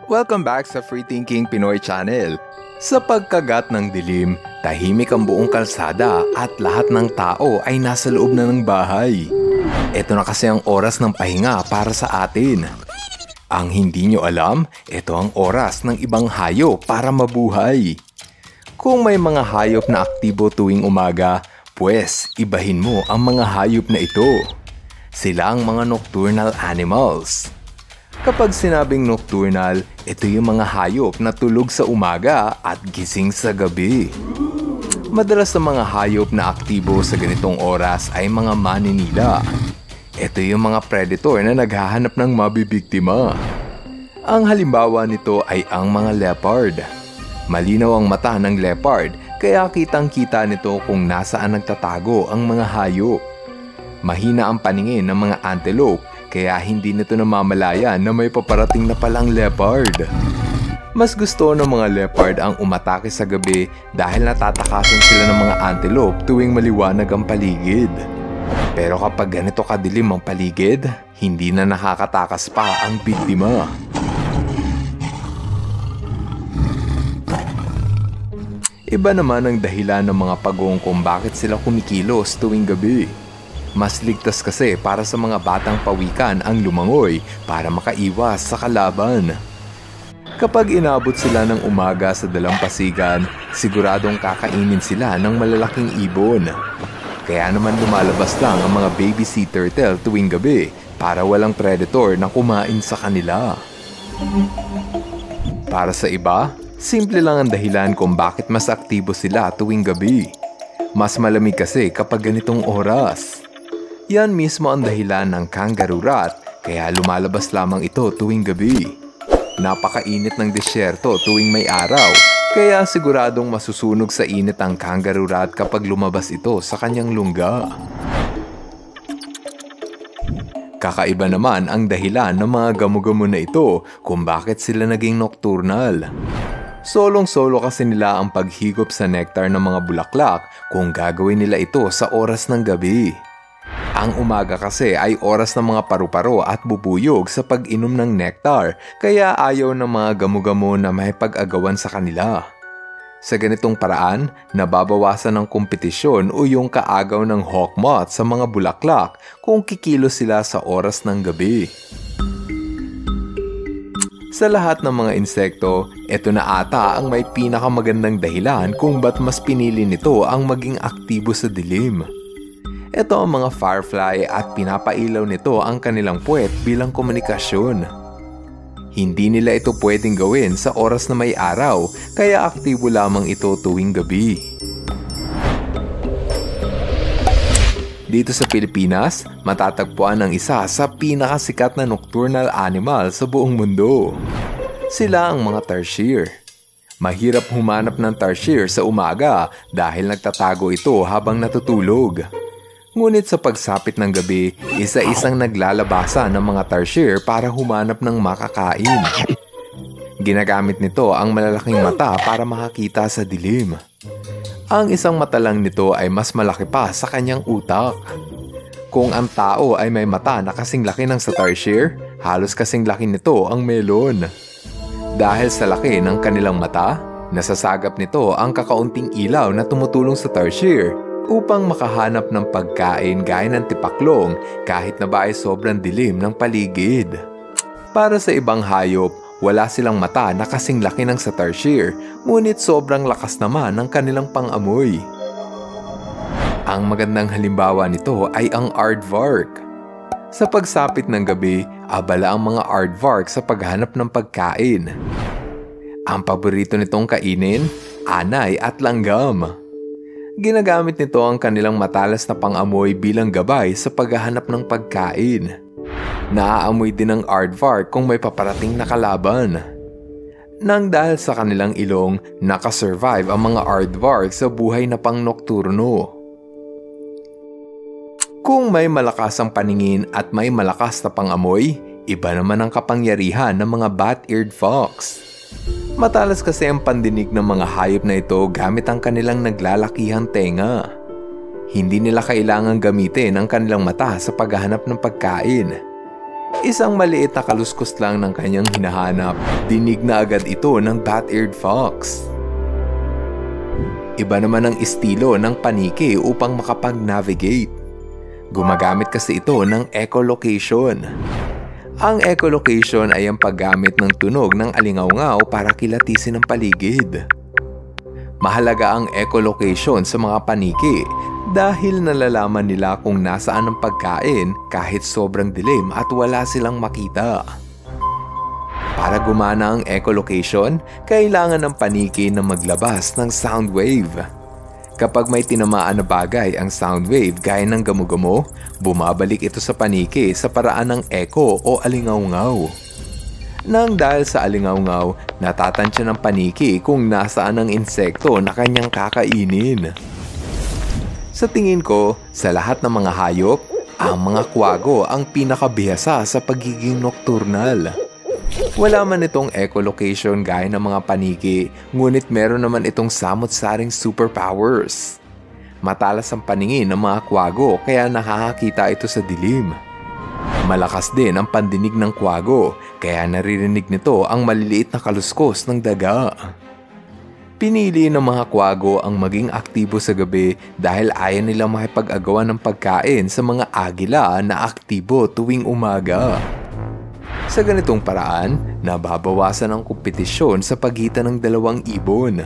Welcome back sa Free Thinking Pinoy Channel. Sa pagkagat ng dilim, tahimik ang buong kalsada at lahat ng tao ay nasa loob na ng bahay. Ito na kasi ang oras ng pahinga para sa atin. Ang hindi nyo alam, ito ang oras ng ibang hayop para mabuhay. Kung may mga hayop na aktibo tuwing umaga, pues ibahin mo ang mga hayop na ito. Sila ang mga nocturnal animals. Kapag sinabing nocturnal, ito yung mga hayop na tulog sa umaga at gising sa gabi. Madalas sa mga hayop na aktibo sa ganitong oras ay mga maninila. Ito yung mga predator na naghahanap ng mabibiktima. Ang halimbawa nito ay ang mga leopard. Malinaw ang mata ng leopard kaya kitang-kita nito kung nasaan nagtatago ang mga hayop. Mahina ang paningin ng mga antelope kaya hindi nito namamalayan na may paparating na palang leopard. Mas gusto ng mga leopard ang umatake sa gabi dahil natatakasan sila ng mga antelope tuwing maliwanag ang paligid. Pero kapag ganito kadilim ang paligid, hindi na nakakatakas pa ang biktima. Iba naman ang dahilan ng mga pagong kung bakit sila kumikilos tuwing gabi. Mas ligtas kasi para sa mga batang pawikan ang lumangoy para makaiwas sa kalaban. Kapag inabot sila ng umaga sa dalampasigan, siguradong kakainin sila ng malalaking ibon. Kaya naman lumalabas lang ang mga baby sea turtle tuwing gabi para walang predator na kumain sa kanila. Para sa iba, simple lang ang dahilan kung bakit mas aktibo sila tuwing gabi. Mas malamig kasi kapag ganitong oras. Yan mismo ang dahilan ng kangaroo rat kaya lumalabas lamang ito tuwing gabi. Napakainit ng disyerto tuwing may araw kaya siguradong masusunog sa init ang kangaroo rat kapag lumabas ito sa kanyang lungga. Kakaiba naman ang dahilan ng mga gamo-gamo na ito kung bakit sila naging nocturnal. Solong-solo kasi nila ang paghigop sa nectar ng mga bulaklak kung gagawin nila ito sa oras ng gabi. Ang umaga kasi ay oras ng mga paru-paro at bubuyog sa pag-inom ng nectar kaya ayaw ng mga gamo-gamo na may pag-agawan sa kanila. Sa ganitong paraan, nababawasan ng kompetisyon o yung kaagaw ng hawk moth sa mga bulaklak kung kikilos sila sa oras ng gabi. Sa lahat ng mga insekto, ito na ata ang may pinakamagandang dahilan kung ba't mas pinili nito ang maging aktibo sa dilim. Ito ang mga firefly at pinapailaw nito ang kanilang puwet bilang komunikasyon. Hindi nila ito pwedeng gawin sa oras na may araw, kaya aktibo lamang ito tuwing gabi. Dito sa Pilipinas, matatagpuan ang isa sa pinakasikat na nocturnal animal sa buong mundo. Sila ang mga tarsier. Mahirap humanap ng tarsier sa umaga dahil nagtatago ito habang natutulog. Ngunit sa pagsapit ng gabi, isa-isang naglalabasa ng mga tarsier para humanap ng makakain. Ginagamit nito ang malalaking mata para makakita sa dilim. Ang isang mata lang nito ay mas malaki pa sa kanyang utak. Kung ang tao ay may mata na kasing laki ng sa tarsier, halos kasing laki nito ang melon. Dahil sa laki ng kanilang mata, nasasagap nito ang kakaunting ilaw na tumutulong sa tarsier upang makahanap ng pagkain gaya ng tipaklong kahit na ba ay sobrang dilim ng paligid. Para sa ibang hayop, wala silang mata na kasing laki ng sa tarsier, ngunit sobrang lakas naman ng kanilang pang-amoy. Ang magandang halimbawa nito ay ang aardvark. Sa pagsapit ng gabi, abala ang mga aardvark sa paghanap ng pagkain. Ang paborito nitong kainin, anay at langgam. Ginagamit nito ang kanilang matalas na pang-amoy bilang gabay sa paghahanap ng pagkain. Naaamoy din ng aardvark kung may paparating na kalaban. Nang dahil sa kanilang ilong, nakasurvive ang mga aardvark sa buhay na pang-nokturno. Kung may malakas ang paningin at may malakas na pang-amoy, iba naman ang kapangyarihan ng mga bat-eared fox. Matalas kasi ang pandinig ng mga hayop na ito gamit ang kanilang naglalakihang tenga. Hindi nila kailangang gamitin ang kanilang mata sa paghahanap ng pagkain. Isang maliit na kaluskos lang ng kanyang hinahanap, dinig na agad ito ng bat-eared fox. Iba naman ang estilo ng paniki upang makapag-navigate. Gumagamit kasi ito ng echolocation. Ang echolocation ay ang paggamit ng tunog ng alingaw-ngaw para kilatisin ang paligid. Mahalaga ang echolocation sa mga paniki dahil nalalaman nila kung nasaan ang pagkain kahit sobrang dilim at wala silang makita. Para gumana ang echolocation, kailangan ng paniki na maglabas ng sound wave. Kapag may tinamaan na bagay ang sound wave gaya ng gamo-gamo, bumabalik ito sa paniki sa paraan ng echo o alingaw-ngaw. Nang dahil sa alingaw-ngaw, natatansya ng paniki kung nasaan ang insekto na kanyang kakainin. Sa tingin ko, sa lahat ng mga hayop, ang mga kwago ang pinakabihasa sa pagiging nocturnal. Wala man itong echolocation gaya ng mga paniki, ngunit meron naman itong samot-saring superpowers. Matalas ang paningin ng mga kwago kaya nakakakita ito sa dilim. Malakas din ang pandinig ng kwago, kaya naririnig nito ang maliliit na kaluskos ng daga. Pinili ng mga kwago ang maging aktibo sa gabi dahil ayaw nilang makipag-agawan ng pagkain sa mga agila na aktibo tuwing umaga. Sa ganitong paraan, nababawasan ang kompetisyon sa pagitan ng dalawang ibon.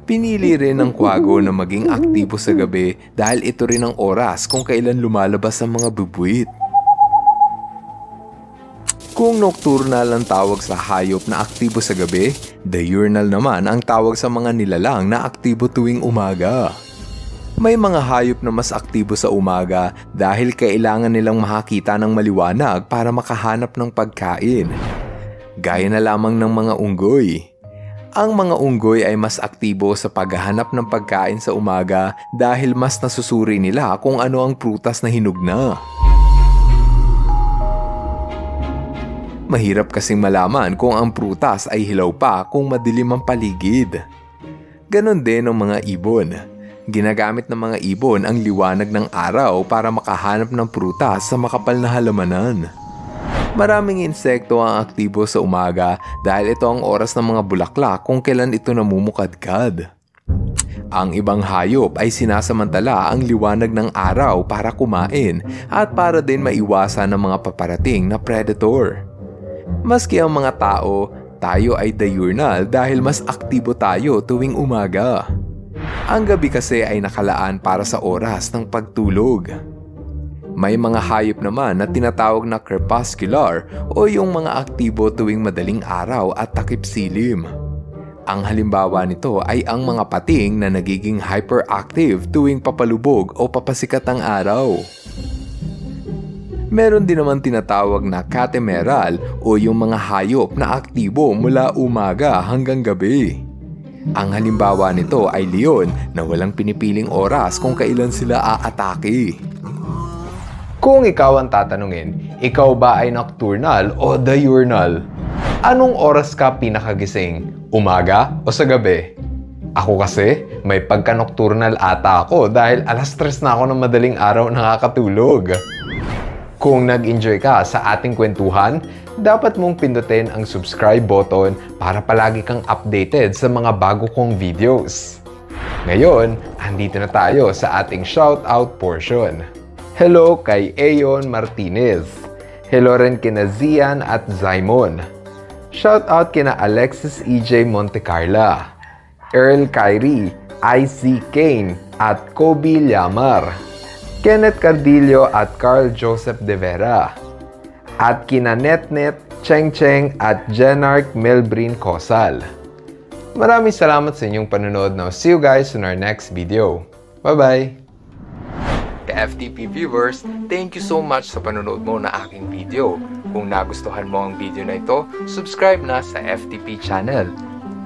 Pinili rin ng kwago na maging aktibo sa gabi dahil ito rin ang oras kung kailan lumalabas ang mga bubuwit. Kung nocturnal ang tawag sa hayop na aktibo sa gabi, diurnal naman ang tawag sa mga nilalang na aktibo tuwing umaga. May mga hayop na mas aktibo sa umaga dahil kailangan nilang makakita ng maliwanag para makahanap ng pagkain. Gaya na lamang ng mga unggoy. Ang mga unggoy ay mas aktibo sa paghahanap ng pagkain sa umaga dahil mas nasusuri nila kung ano ang prutas na hinog na. Mahirap kasing malaman kung ang prutas ay hilaw pa kung madilim ang paligid. Ganon din ang mga ibon. Ginagamit ng mga ibon ang liwanag ng araw para makahanap ng prutas sa makapal na halamanan. Maraming insekto ang aktibo sa umaga dahil ito ang oras ng mga bulaklak kung kailan ito namumukadkad. Ang ibang hayop ay sinasamantala ang liwanag ng araw para kumain at para din maiwasan ng mga paparating na predator. Maski ang mga tao, tayo ay diurnal dahil mas aktibo tayo tuwing umaga. Ang gabi kasi ay nakalaan para sa oras ng pagtulog. May mga hayop naman na tinatawag na crepuscular o yung mga aktibo tuwing madaling araw at takip silim. Ang halimbawa nito ay ang mga pating na nagiging hyperactive tuwing papalubog o papasikat ang araw. Meron din naman tinatawag na catemeral o yung mga hayop na aktibo mula umaga hanggang gabi. Ang halimbawa nito ay leon na walang pinipiling oras kung kailan sila aatake. Kung ikaw ang tatanungin, ikaw ba ay nocturnal o diurnal? Anong oras ka pinakagising? Umaga o sa gabi? Ako kasi, may pagka-nocturnal ata ako dahil alas 3 na ako ng madaling araw nakakatulog. Kung nag-enjoy ka sa ating kwentuhan, dapat mong pindutin ang subscribe button para palagi kang updated sa mga bago kong videos. Ngayon, andito na tayo sa ating shoutout portion. Hello kay Ayon Martinez. Hello rin kina Zian at Zaimon. Shoutout kina Alexis EJ Montecarla, Earl Kyrie, IC Kane at Kobe Lamar. Kenneth Cardillo at Carl Joseph De Vera, at kina Netnet, Cheng Cheng at Jenark Melbrin Cosal. Maraming salamat sa inyong panonood. Now, see you guys in our next video. Bye-bye! FTP viewers, thank you so much sa panonood mo na aking video. Kung nagustuhan mo ang video na ito, subscribe na sa FTP channel.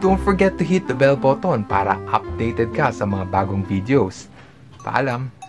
Don't forget to hit the bell button para updated ka sa mga bagong videos. Paalam!